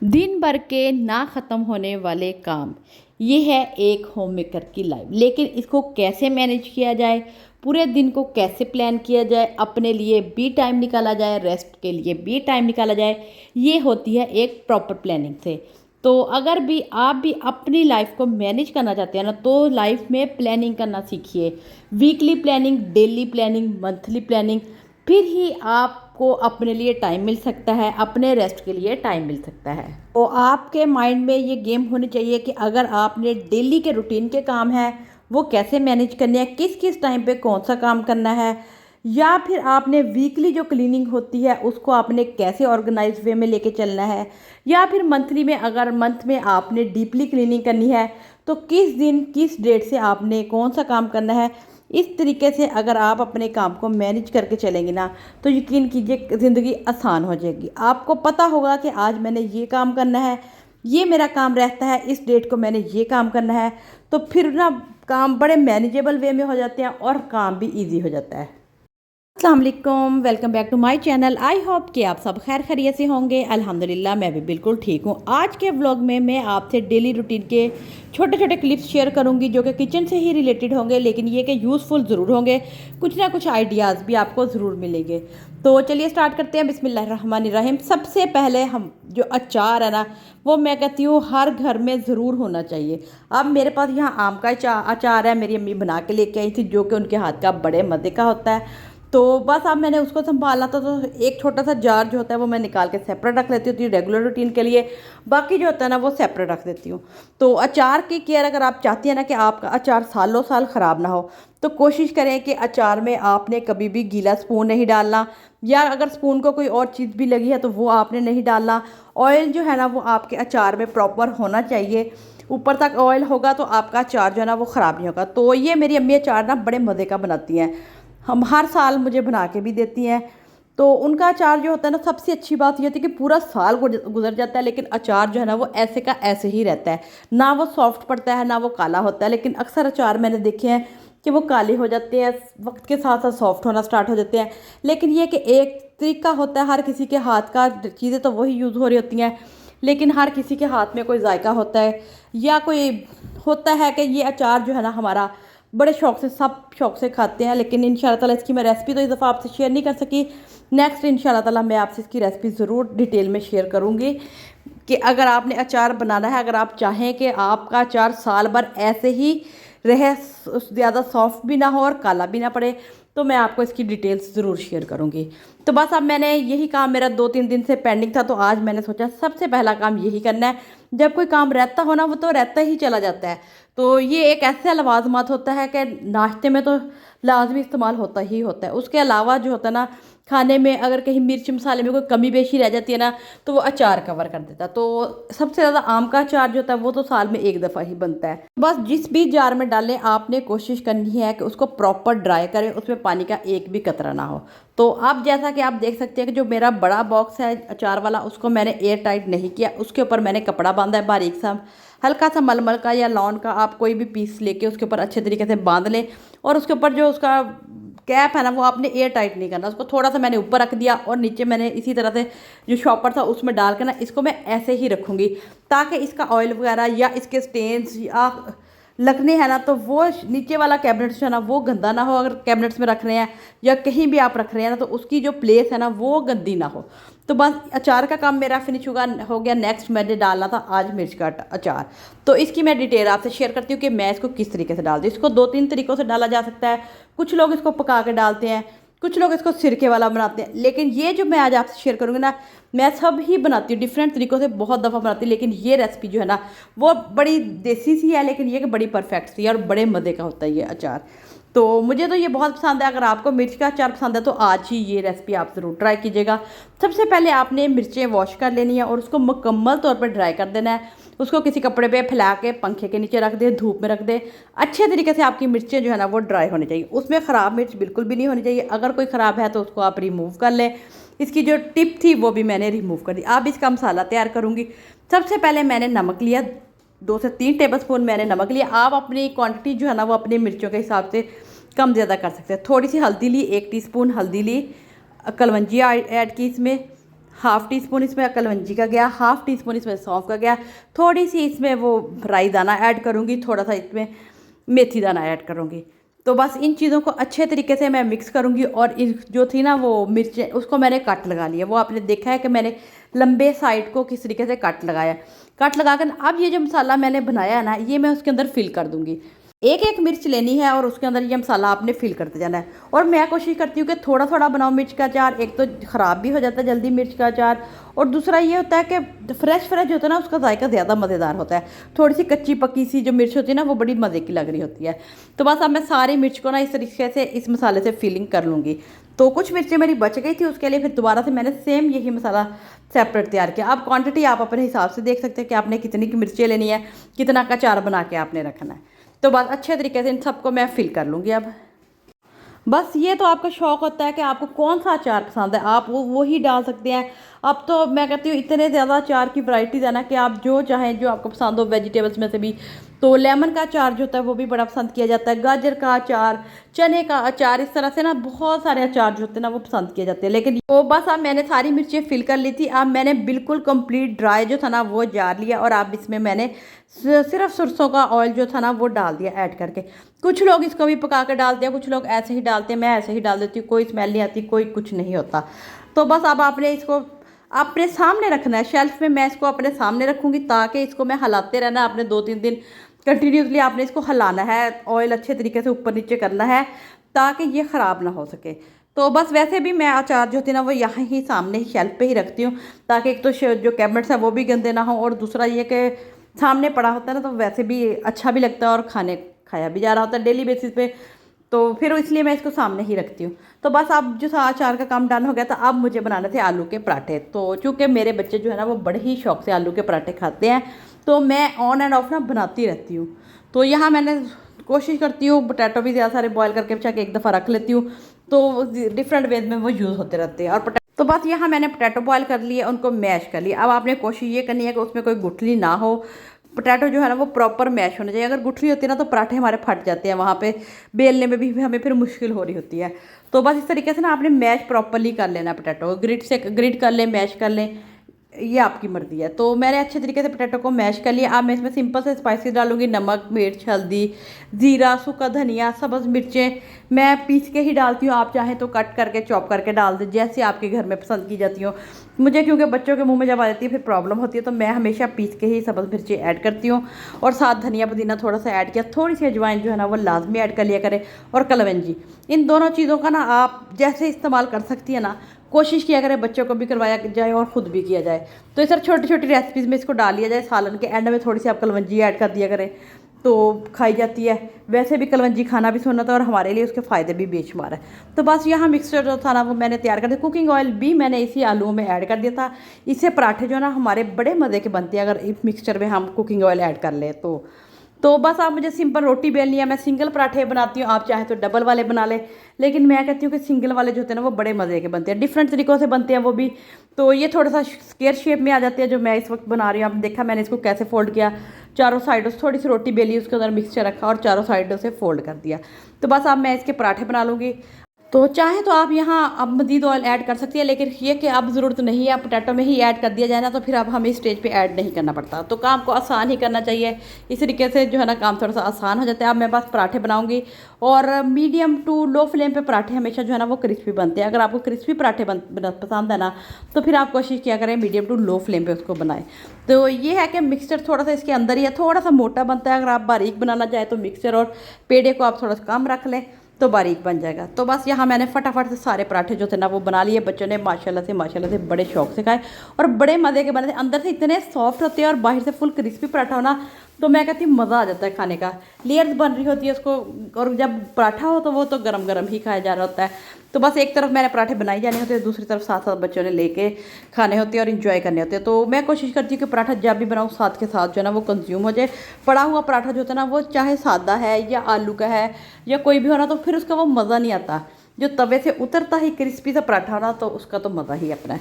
दिन भर के ना ख़त्म होने वाले काम, ये है एक होम मेकर की लाइफ। लेकिन इसको कैसे मैनेज किया जाए, पूरे दिन को कैसे प्लान किया जाए, अपने लिए भी टाइम निकाला जाए, रेस्ट के लिए भी टाइम निकाला जाए, ये होती है एक प्रॉपर प्लानिंग से। तो अगर भी आप भी अपनी लाइफ को मैनेज करना चाहते हैं ना, तो लाइफ में प्लानिंग करना सीखिए। Weekly planning, daily planning, monthly planning, फिर ही आपको अपने लिए टाइम मिल सकता है, अपने रेस्ट के लिए टाइम मिल सकता है। तो आपके माइंड में ये गेम होनी चाहिए कि अगर आपने डेली के रूटीन के काम है वो कैसे मैनेज करने हैं, किस किस टाइम पे कौन सा काम करना है, या फिर आपने वीकली जो क्लीनिंग होती है उसको आपने कैसे ऑर्गेनाइज वे में लेके चलना है, या फिर मंथली में अगर मंथ में आपने डीपली क्लीनिंग करनी है तो किस दिन किस डेट से आपने कौन सा काम करना है। इस तरीके से अगर आप अपने काम को मैनेज करके चलेंगे ना, तो यकीन कीजिए ज़िंदगी आसान हो जाएगी। आपको पता होगा कि आज मैंने ये काम करना है, ये मेरा काम रहता है, इस डेट को मैंने ये काम करना है। तो फिर ना काम बड़े मैनेजेबल वे में हो जाते हैं और काम भी ईजी हो जाता है। अस्सलाम वालेकुम, welcome back to my channel. I hope कि आप सब खैर खैरियत से होंगे। अल्हम्दुलिल्लाह मैं भी बिल्कुल ठीक हूँ। आज के व्लॉग में मैं आपसे डेली रूटीन के छोटे छोटे क्लिप्स शेयर करूँगी जो कि किचन से ही रिलेटेड होंगे, लेकिन ये कि यूज़फुल ज़रूर होंगे। कुछ ना कुछ आइडियाज़ भी आपको ज़रूर मिलेंगे। तो चलिए स्टार्ट करते हैं। बिस्मिल्लाहिर्रहमानिर्रहीम। सबसे पहले हम जो अचार है ना, वो मैं कहती हूँ हर घर में ज़रूर होना चाहिए। अब मेरे पास यहाँ आम का अचार है, मेरी अम्मी बना के लेके आई थी, जो कि उनके हाथ का बड़े मज़े का होता है। तो बस अब मैंने उसको संभाला था, तो एक छोटा सा जार जो होता है वो मैं निकाल के सेपरेट रख लेती हूँ रेगुलर रूटीन के लिए। बाकी जो होता है ना वो सेपरेट रख देती हूँ। तो अचार की केयर अगर आप चाहती हैं ना कि आपका अचार सालों साल ख़राब ना हो, तो कोशिश करें कि अचार में आपने कभी भी गीला स्पून नहीं डालना, या अगर स्पून को कोई और चीज़ भी लगी है तो वो आपने नहीं डालना। ऑयल जो है ना वो आपके अचार में प्रॉपर होना चाहिए। ऊपर तक ऑयल होगा तो आपका अचार जो है ना वो ख़राब नहीं होगा। तो ये मेरी अम्मी अचार ना बड़े मज़े का बनाती हैं, हम हर साल मुझे बना के भी देती हैं। तो उनका अचार जो होता है ना, सबसे अच्छी बात ये होती है कि पूरा साल गुजर जाता है, लेकिन अचार जो है ना वो ऐसे का ऐसे ही रहता है। ना वो सॉफ्ट पड़ता है, ना वो काला होता है। लेकिन अक्सर अचार मैंने देखे हैं कि वो काले हो जाते हैं, वक्त के साथ साथ सॉफ्ट होना स्टार्ट हो जाते हैं। लेकिन ये कि एक तरीका होता है, हर किसी के हाथ का, चीज़ें तो वही यूज़ हो रही होती हैं, लेकिन हर किसी के हाथ में कोई जायका होता है, या कोई होता है कि ये अचार जो है ना हमारा बड़े शौक से, सब शौक से खाते हैं। लेकिन इंशाल्लाह ताला इसकी मैं रेसिपी तो इस दफ़ा आपसे शेयर नहीं कर सकी। नेक्स्ट इंशाल्लाह ताला मैं आपसे इसकी रेसिपी ज़रूर डिटेल में शेयर करूँगी कि अगर आपने अचार बनाना है, अगर आप चाहें कि आपका अचार साल भर ऐसे ही रहे, ज़्यादा सॉफ्ट भी ना हो और काला भी ना पड़े, तो मैं आपको इसकी डिटेल्स ज़रूर शेयर करूँगी। तो बस अब मैंने यही काम मेरा 2-3 दिन से पेंडिंग था, तो आज मैंने सोचा सबसे पहला काम यही करना है। जब कोई काम रहता हो ना, वो तो रहता ही चला जाता है। तो ये एक ऐसा लवाजमात होता है कि नाश्ते में तो लाजमी इस्तेमाल होता ही होता है। उसके अलावा जो होता है ना, खाने में अगर कहीं मिर्च मसाले में कोई कमी बेशी रह जाती है ना, तो वो अचार कवर कर देता है। तो सबसे ज़्यादा आम का अचार जो होता है वो तो साल में एक दफ़ा ही बनता है। बस जिस भी जार में डालें, आपने कोशिश करनी है कि उसको प्रॉपर ड्राई करें, उसमें पानी का एक भी कतरा ना हो। तो अब जैसा कि आप देख सकते हैं कि जो मेरा बड़ा बॉक्स है अचार वाला, उसको मैंने एयर टाइट नहीं किया, उसके ऊपर मैंने कपड़ा बांधा है बारीक सा, हल्का सा मलमल का या लॉन का, आप कोई भी पीस लेके उसके ऊपर अच्छे तरीके से बांध लें। और उसके ऊपर जो उसका कैप है ना, वो आपने एयर टाइट नहीं करना, उसको थोड़ा सा मैंने ऊपर रख दिया और नीचे मैंने इसी तरह से जो शॉपर था उसमें डाल के ना, इसको मैं ऐसे ही रखूँगी ताकि इसका ऑयल वगैरह या इसके स्टेन्स या लगने हैं ना, तो वो नीचे वाला कैबिनेट्स जो है ना वो गंदा ना हो। अगर कैबिनेट्स में रख रहे हैं या कहीं भी आप रख रहे हैं ना, तो उसकी जो प्लेस है ना वो गंदी ना हो। तो बस अचार का काम मेरा फिनिश हो गया। नेक्स्ट मैंने डालना था आज मिर्च का अचार। तो इसकी मैं डिटेल आपसे शेयर करती हूँ कि मैं इसको किस तरीके से डालती हूँ। इसको 2-3 तरीक़ों से डाला जा सकता है। कुछ लोग इसको पका के डालते हैं, कुछ लोग इसको सिरके वाला बनाते हैं, लेकिन ये जो मैं आज आपसे शेयर करूँगी ना, मैं सब ही बनाती हूँ डिफरेंट तरीक़ों से, बहुत दफ़ा बनाती हूँ। लेकिन ये रेसिपी जो है ना वो बड़ी देसी सी है, लेकिन ये कि बड़ी परफेक्ट सी है और बड़े मज़े का होता है ये अचार। तो मुझे तो ये बहुत पसंद है। अगर आपको मिर्च का अचार पसंद है तो आज ही ये रेसिपी आप ज़रूर ट्राई कीजिएगा। सबसे पहले आपने मिर्चें वॉश कर लेनी है और उसको मुकम्मल तौर पर ड्राई कर देना है। उसको किसी कपड़े पे फैला के पंखे के नीचे रख दे, धूप में रख दे। अच्छे तरीके से आपकी मिर्चें जो है ना वो ड्राई होनी चाहिए। उसमें ख़राब मिर्च बिल्कुल भी नहीं होनी चाहिए। अगर कोई ख़राब है तो उसको आप रिमूव कर लें। इसकी जो टिप थी वो भी मैंने रिमूव कर दी। अब इसका मसाला तैयार करूँगी। सबसे पहले मैंने नमक लिया, 2 से 3 टेबल स्पून मैंने नमक लिया। आप अपनी क्वांटिटी जो है ना वो अपनी मिर्चों के हिसाब से कम ज़्यादा कर सकते हैं। थोड़ी सी हल्दी ली, 1 टीस्पून हल्दी ली, कलवंजी ऐड की इसमें, हाफ़ टी स्पून इसमें कलवंजी का गया, हाफ़ टी स्पून इसमें सौंफ का गया, थोड़ी सी इसमें वो राई दाना ऐड करूँगी, थोड़ा सा इसमें मेथी दाना ऐड करूँगी। तो बस इन चीज़ों को अच्छे तरीके से मैं मिक्स करूँगी। और जो थी ना वो मिर्चें, उसको मैंने कट लगा लिया। वो आपने देखा है कि मैंने लंबे साइड को किस तरीके से कट लगाया। कट लगा कर अब ये जो मसाला मैंने बनाया है ना, ये मैं उसके अंदर फिल कर दूँगी। एक एक मिर्च लेनी है और उसके अंदर ये मसाला आपने फिल करते जाना है। और मैं कोशिश करती हूँ कि थोड़ा थोड़ा बनाओ मिर्च का अचार। एक तो ख़राब भी हो जाता है जल्दी मिर्च का अचार, और दूसरा ये होता है कि फ्रेश फ्रेश होता है ना, उसका जायका ज़्यादा मज़ेदार होता है। थोड़ी सी कच्ची पक्की सी जो मिर्च होती है ना, वो बड़ी मज़े की लग रही होती है। तो बस अब मैं सारी मिर्च को ना इस तरीके से इस मसाले से फिलिंग कर लूँगी। तो कुछ मिर्चें मेरी बच गई थी, उसके लिए फिर दोबारा से मैंने सेम यही मसाला सेपरेट तैयार किया। अब क्वांटिटी आप अपने हिसाब से देख सकते हैं कि आपने कितनी की मिर्चें लेनी है, कितना का अचार बना के आपने रखना है। तो बस अच्छे तरीके से इन सबको मैं फिल कर लूँगी। अब बस ये तो आपका शौक़ होता है कि आपको कौन सा अचार पसंद है, आप वो ही डाल सकते हैं। अब तो मैं कहती हूँ इतने ज़्यादा अचार की वैरायटीज़ है ना कि आप जो चाहें, जो आपको पसंद हो वेजिटेबल्स में से भी। तो लेमन का अचार जो होता है वो भी बड़ा पसंद किया जाता है, गाजर का अचार, चने का अचार, इस तरह से ना बहुत सारे अचार जो होते हैं ना वो पसंद किए जाते हैं। लेकिन वो बस अब मैंने सारी मिर्चें फिल कर ली थी। अब मैंने बिल्कुल कंप्लीट ड्राई जो था ना वो जार लिया, और अब इसमें मैंने सिर्फ सरसों का ऑयल जो था ना वो डाल दिया ऐड करके। कुछ लोग इसको भी पका कर डालते हैं, कुछ लोग ऐसे ही डालते हैं, मैं ऐसे ही डाल देती हूँ, कोई स्मेल नहीं आती, कोई कुछ नहीं होता। तो बस अब आपने इसको अपने सामने रखना है, शेल्फ में मैं इसको अपने सामने रखूँगी, ताकि इसको मैं हिलाते रहना। आपने 2-3 दिन कंटिन्यूसली आपने इसको हिलाना है, ऑयल अच्छे तरीके से ऊपर नीचे करना है, ताकि ये ख़राब ना हो सके। तो बस वैसे भी मैं अचार जो होती है ना वो यहाँ ही सामने ही शेल्फ पे ही रखती हूँ, ताकि एक तो जो कैबिनेट्स है वो भी गंदे ना हो, और दूसरा ये कि सामने पड़ा होता है ना तो वैसे भी अच्छा भी लगता है और खाया भी जा रहा होता है डेली बेसिस पे। तो फिर इसलिए मैं इसको सामने ही रखती हूँ। तो बस अब जो था अचार का काम डन हो गया था। अब मुझे बनाने थे आलू के पराठे। तो चूँकि मेरे बच्चे जो है ना वो बड़े ही शौक से आलू के पराठे खाते हैं, तो मैं ऑन एंड ऑफ ना बनाती रहती हूँ। तो यहाँ मैंने कोशिश करती हूँ पोटैटो भी ज़्यादा सारे बॉयल करके बचा के एक दफ़ा रख लेती हूँ, तो डिफरेंट वेज में वो यूज़ होते रहते हैं। और तो बस यहाँ मैंने पोटैटो बॉयल कर लिए, उनको मैश कर लिया। अब आपने कोशिश ये करनी है कि उसमें कोई गुठली ना हो, पोटैटो जो है ना वो प्रॉपर मैश होना चाहिए। अगर गुठली होती है ना तो पराठे हमारे फट जाते हैं, वहाँ पे बेलने में भी हमें फिर मुश्किल हो रही होती है। तो बस इस तरीके से ना आपने मैश प्रॉपरली कर लेना पोटैटो, ग्रिड कर लें, मैश कर लें, ये आपकी मर्ज़ी है। तो मैंने अच्छे तरीके से पोटैटो को मैश कर लिया। अब मैं इसमें सिंपल से स्पाइसेस डालूंगी, नमक, मिर्च, हल्दी, ज़ीरा, सूखा धनिया, सब्ज़ मिर्चें मैं पीस के ही डालती हूँ। आप चाहें तो कट करके चॉप करके डाल दें, जैसे आपके घर में पसंद की जाती हो। मुझे क्योंकि बच्चों के मुंह में जब आ जाती है फिर प्रॉब्लम होती है, तो मैं हमेशा पीस के ही सब्ज़ मिर्ची ऐड करती हूँ। और साथ धनिया पुदीना थोड़ा सा ऐड किया, थोड़ी सी अजवाइन जो है ना वो लाजमी ऐड कर लिया करें, और कलवंजी। इन दोनों चीज़ों का ना आप जैसे इस्तेमाल कर सकती है ना, कोशिश किया करें बच्चों को भी करवाया जाए और ख़ुद भी किया जाए। तो इस तरह छोटी छोटी रेसिपीज़ में इसको डाल लिया जाए। सालन के एंड में थोड़ी सी आप कलवंजी ऐड कर दिया करें तो खाई जाती है। वैसे भी कलवंजी खाना भी सुन्नत है और हमारे लिए उसके फ़ायदे भी बेशुमार है। तो बस यहाँ मिक्सचर जो था ना वो मैंने तैयार कर दिया। कुकिंग ऑयल भी मैंने इसी आलूओं में ऐड कर दिया था। इससे पराठे जो है ना हमारे बड़े मज़े के बनते हैं, अगर इस मिक्सचर में हम कुकिंग ऑयल ऐड कर लें तो बस आप मुझे सिंपल रोटी बेलनी है। मैं सिंगल पराठे बनाती हूँ, आप चाहे तो डबल वाले बना लें, लेकिन मैं कहती हूँ कि सिंगल वाले जो होते हैं ना वो बड़े मज़े के बनते हैं, डिफरेंट तरीक़ों से बनते हैं वो भी। तो ये थोड़ा सा स्क्वायर शेप में आ जाते हैं जो मैं इस वक्त बना रही हूँ। आपने देखा मैंने इसको कैसे फोल्ड किया, चारों साइडों से थोड़ी सी रोटी बेली, उसके अंदर मिक्सचर रखा और चारों साइडों से फोल्ड कर दिया। तो बस अब मैं इसके पराठे बना लूँगी। तो चाहे तो आप यहाँ अब मज़ीद ऑयल ऐड कर सकती है, लेकिन ये कि अब ज़रूरत नहीं है, पोटैटो में ही ऐड कर दिया जाए ना तो फिर अब हमें स्टेज पे ऐड नहीं करना पड़ता। तो काम को आसान ही करना चाहिए, इस तरीके से जो है ना काम थोड़ा सा आसान हो जाता है। अब मैं बस पराठे बनाऊँगी, और मीडियम टू लो फ्लेम पे पराठे हमेशा जो है ना वो क्रिस्पी बनते हैं। अगर आपको क्रिस्पी पराठे पसंद है ना तो फिर आप कोशिश किया करें मीडियम टू लो फ्लेम पे उसको बनाएं। तो ये है कि मिक्सचर थोड़ा सा इसके अंदर ही है, थोड़ा सा मोटा बनता है। अगर आप बारीक बनाना चाहें तो मिक्सचर और पेड़े को आप थोड़ा सा कम रख लें तो बारीक बन जाएगा। तो बस यहाँ मैंने फटाफट से सारे पराठे जो थे ना वो बना लिए। बच्चों ने माशाल्लाह से बड़े शौक से खाए और बड़े मज़े के बने थे। अंदर से इतने सॉफ्ट होते हैं और बाहर से फुल क्रिस्पी पराठा होना, तो मैं कहती हूँ मज़ा आ जाता है खाने का। लेयर्स बन रही होती है उसको, और जब पराठा हो तो वो तो गरम गरम ही खाया जा रहा होता है। तो बस एक तरफ मैंने पराठे बनाई जाने होते हैं, दूसरी तरफ साथ साथ बच्चों ने लेके खाने होते हैं और इन्जॉय करने होते हैं। तो मैं कोशिश करती हूँ कि पराठा जब भी बनाऊँ साथ के साथ जो है ना वो कंज्यूम हो जाए। पड़ा हुआ पराठा जो होता है ना वो चाहे सादा है या आलू का है या कोई भी हो ना, तो फिर उसका वो मज़ा नहीं आता। जो तवे से उतरता ही क्रिस्पी सा पराठा हो ना तो उसका तो मज़ा ही अपना है।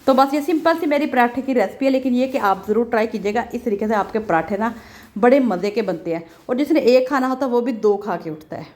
तो बस ये सिंपल सी मेरी पराठे की रेसिपी है, लेकिन ये कि आप ज़रूर ट्राई कीजिएगा। इस तरीके से आपके पराठे ना बड़े मज़े के बनते हैं, और जिसने एक खाना होता है वो भी 2 खा के उठता है।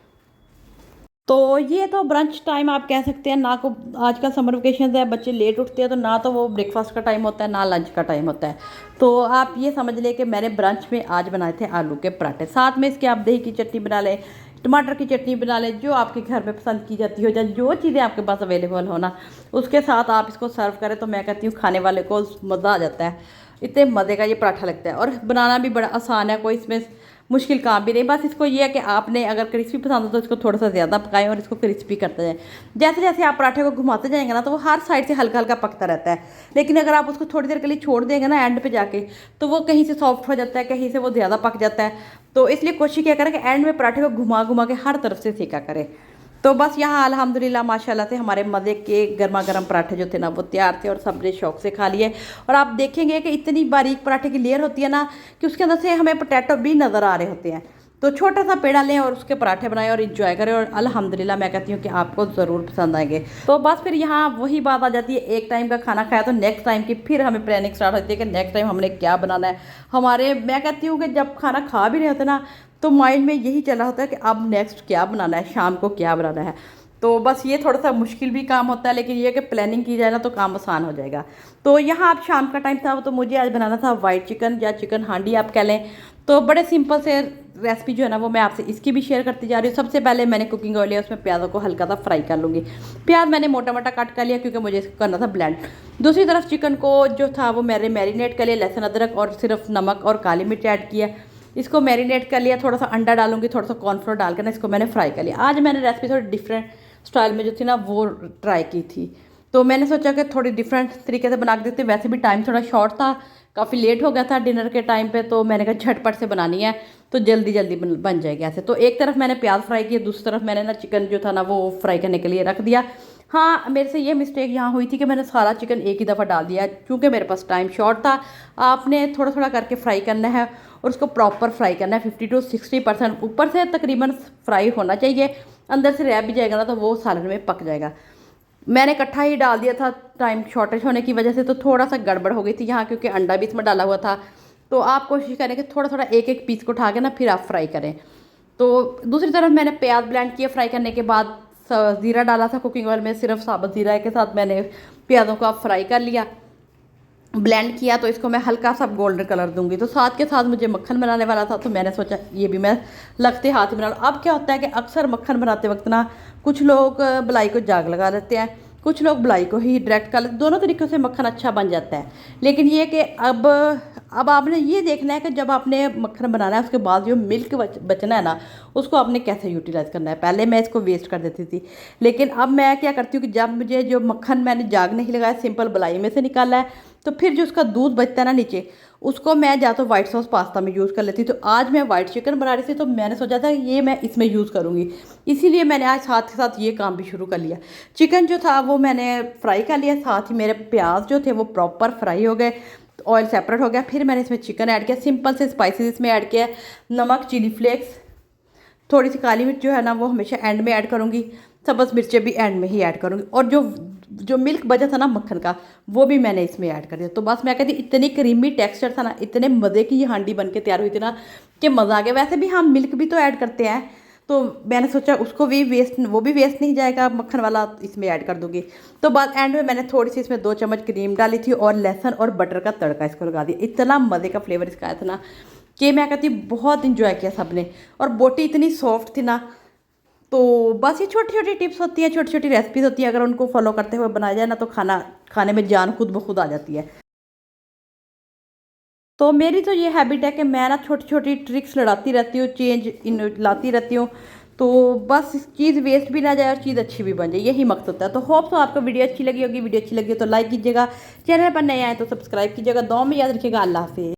तो ये तो ब्रंच टाइम आप कह सकते हैं ना को। आजकल समर वेकेशन है, बच्चे लेट उठते हैं, तो ना तो वो ब्रेकफास्ट का टाइम होता है ना लंच का टाइम होता है। तो आप ये समझ लें कि मैंने ब्रंच में आज बनाए थे आलू के पराठे, साथ में इसके आप दही की चटनी बना लें, टमाटर की चटनी बना लें, जो आपके घर में पसंद की जाती हो, या जो चीज़ें आपके पास अवेलेबल हो ना, उसके साथ आप इसको सर्व करें तो मैं कहती हूँ खाने वाले को मज़ा आ जाता है। इतने मज़े का ये पराठा लगता है और बनाना भी बड़ा आसान है, कोई इसमें मुश्किल काम भी नहीं। बस इसको ये है कि आपने अगर क्रिस्पी पसंद हो तो इसको थोड़ा सा ज़्यादा पकाएं और इसको क्रिस्पी करते जाएं। जैसे जैसे आप पराठे को घुमाते जाएंगे ना, तो वो हर साइड से हल्का हल्का पकता रहता है। लेकिन अगर आप उसको थोड़ी देर के लिए छोड़ देंगे ना एंड पे जाके, तो वो कहीं से सॉफ्ट हो जाता है, कहीं से वो ज़्यादा पक जाता है। तो इसलिए कोशिश क्या करें कि एंड में पराठे को घुमा घुमा के हर तरफ से सेका करें। तो बस यहाँ अल्हम्दुलिल्लाह माशाल्लाह से हमारे मज़े के गर्मा गर्म पराठे जो थे ना वो तैयार थे और सबने शौक से खा लिए। और आप देखेंगे कि इतनी बारीक पराठे की लेयर होती है ना कि उसके अंदर से हमें पोटैटो भी नज़र आ रहे होते हैं। तो छोटा सा पेड़ा लें और उसके पराठे बनाएं और इन्जॉय करें, और अल्हम्दुलिल्लाह मैं कहती हूँ कि आपको ज़रूर पसंद आएंगे। तो बस फिर यहाँ वही बात आ जाती है, एक टाइम का खाना खाया तो नेक्स्ट टाइम की फिर हमें प्लानिंग स्टार्ट होती है कि नेक्स्ट टाइम हमने क्या बनाना है। हमारे मैं कहती हूँ कि जब खाना खा भी रहे होते ना, तो माइंड में यही चला होता है कि अब नेक्स्ट क्या बनाना है, शाम को क्या बनाना है। तो बस ये थोड़ा सा मुश्किल भी काम होता है, लेकिन ये कि प्लानिंग की जाए ना तो काम आसान हो जाएगा। तो यहाँ अब शाम का टाइम था, तो मुझे आज बनाना था वाइट चिकन या चिकन हांडी आप कह लें। तो बड़े सिंपल से रेसिपी जो है ना वो मैं आपसे इसकी भी शेयर करती जा रही हूँ। सबसे पहले मैंने कुकिंग ऑयल लिया, उसमें प्याज़ों को हल्का सा फ्राई कर लूँगी। प्याज मैंने मोटा मोटा कट कर लिया क्योंकि मुझे इसको करना था ब्लेंड। दूसरी तरफ चिकन को जो था वो मैंने मैरिनेट कर लिया, लहसुन अदरक और सिर्फ नमक और काली मिर्च ऐड किया, इसको मैरिनेट कर लिया। थोड़ा सा अंडा डालूंगी, थोड़ा सा कॉर्नफ्लोर डालकर ना इसको मैंने फ्राई कर लिया। आज मैंने रेसिपी थोड़ी डिफरेंट स्टाइल में जो थी ना वो ट्राई की थी, तो मैंने सोचा कि थोड़ी डिफरेंट तरीके से बना के देते। वैसे भी टाइम थोड़ा शॉर्ट था, काफ़ी लेट हो गया था डिनर के टाइम पे, तो मैंने कहा झटपट से बनानी है तो जल्दी जल्दी बन जाएगी ऐसे। तो एक तरफ मैंने प्याज फ्राई किया, दूसरी तरफ मैंने ना चिकन जो था ना वो फ्राई करने के लिए रख दिया। हाँ, मेरे से ये मिस्टेक यहाँ हुई थी कि मैंने सारा चिकन एक ही दफ़ा डाल दिया, क्योंकि मेरे पास टाइम शॉर्ट था। आपने थोड़ा थोड़ा करके फ्राई करना है और उसको प्रॉपर फ्राई करना है, 50 to 60% ऊपर से तकरीबन फ्राई होना चाहिए। अंदर से रह भी जाएगा ना तो वो सालन में पक जाएगा। मैंने इकट्ठा ही डाल दिया था, टाइम शॉर्टेज होने की वजह से तो थोड़ा सा गड़बड़ हो गई थी यहाँ, क्योंकि अंडा भी इसमें डाला हुआ था। तो आप कोशिश करें कि थोड़ा थोड़ा एक एक पीस को उठा के ना फिर आप फ्राई करें। तो दूसरी तरफ मैंने प्याज ब्लेंड किया, फ्राई करने के बाद ज़ीरा डाला था कुकिंग ऑयल में, सिर्फ साबुत ज़ीरा के साथ मैंने प्याज़ों को आप फ्राई कर लिया, ब्लेंड किया। तो इसको मैं हल्का सा गोल्डन कलर दूंगी। तो साथ के साथ मुझे मक्खन बनाने वाला था, तो मैंने सोचा ये भी मैं लगते हाथ ही बना लूँ। अब क्या होता है कि अक्सर मक्खन बनाते वक्त ना कुछ लोग मलाई को जाग लगा लेते हैं, कुछ लोग मलाई को ही डायरेक्ट कर लेते, दोनों तरीक़ों से मक्खन अच्छा बन जाता है। लेकिन ये कि अब आपने ये देखना है कि जब आपने मक्खन बनाना है उसके बाद जो मिल्क बचना है ना उसको आपने कैसे यूटिलाइज़ करना है। पहले मैं इसको वेस्ट कर देती थी, लेकिन अब मैं क्या करती हूँ कि जब मुझे जो मक्खन मैंने जाग नहीं लगाया, सिंपल मलाई में से निकाला है, तो फिर जो उसका दूध बचता है ना नीचे, उसको मैं या तो वाइट सॉस पास्ता में यूज़ कर लेती। तो आज मैं वाइट चिकन बना रही थी, तो मैंने सोचा था ये मैं इसमें यूज़ करूँगी, इसीलिए मैंने आज साथ के साथ ये काम भी शुरू कर लिया। चिकन जो था वो मैंने फ्राई कर लिया, साथ ही मेरे प्याज जो थे वो प्रॉपर फ्राई हो गए, ऑयल सेपरेट हो गया। फिर मैंने इसमें चिकन ऐड किया, सिंपल से स्पाइसेस इसमें ऐड किया, नमक, चिली फ्लेक्स, थोड़ी सी काली मिर्च जो है ना वो हमेशा एंड में ऐड करूँगी, सब्ज़ मिर्चें भी एंड में ही ऐड करूँगी, और जो जो मिल्क बचा था ना मक्खन का वो भी मैंने इसमें ऐड कर दिया। तो बस मैं कहती इतनी क्रीमी टेक्सचर था ना, इतने मज़े की ये हांडी बन के तैयार हुई थी ना कि मज़ा आ गया। वैसे भी हम मिल्क भी तो ऐड करते हैं, तो मैंने सोचा उसको भी वो भी वेस्ट नहीं जाएगा, मक्खन वाला इसमें ऐड कर दूँगी। तो बाद एंड में मैंने थोड़ी सी इसमें 2 चम्मच क्रीम डाली थी और लहसुन और बटर का तड़का इसको लगा दिया। इतना मज़े का फ्लेवर इसका आया था ना कि मैं कहती बहुत इंजॉय किया सबने, और बोटी इतनी सॉफ्ट थी ना। तो बस ये छोटी छोटी टिप्स होती हैं, छोटी छोटी रेसिपीज़ होती हैं, अगर उनको फॉलो करते हुए बनाया जाए ना तो खाने में जान खुद ब खुद आ जाती है। तो मेरी तो ये हैबिट है कि मैं ना छोटी छोटी ट्रिक्स लड़ाती रहती हूँ, चेंज इन लाती रहती हूँ। तो बस चीज़ वेस्ट भी ना जाए और चीज़ अच्छी भी बन जाए, यही मकसद होता है। तो होप तो आपको वीडियो अच्छी लगी होगी। वीडियो अच्छी लगी हो तो लाइक कीजिएगा, चैनल पर नए आए तो सब्सक्राइब कीजिएगा। दुआ में याद रखिएगा। अल्लाह हाफिज़।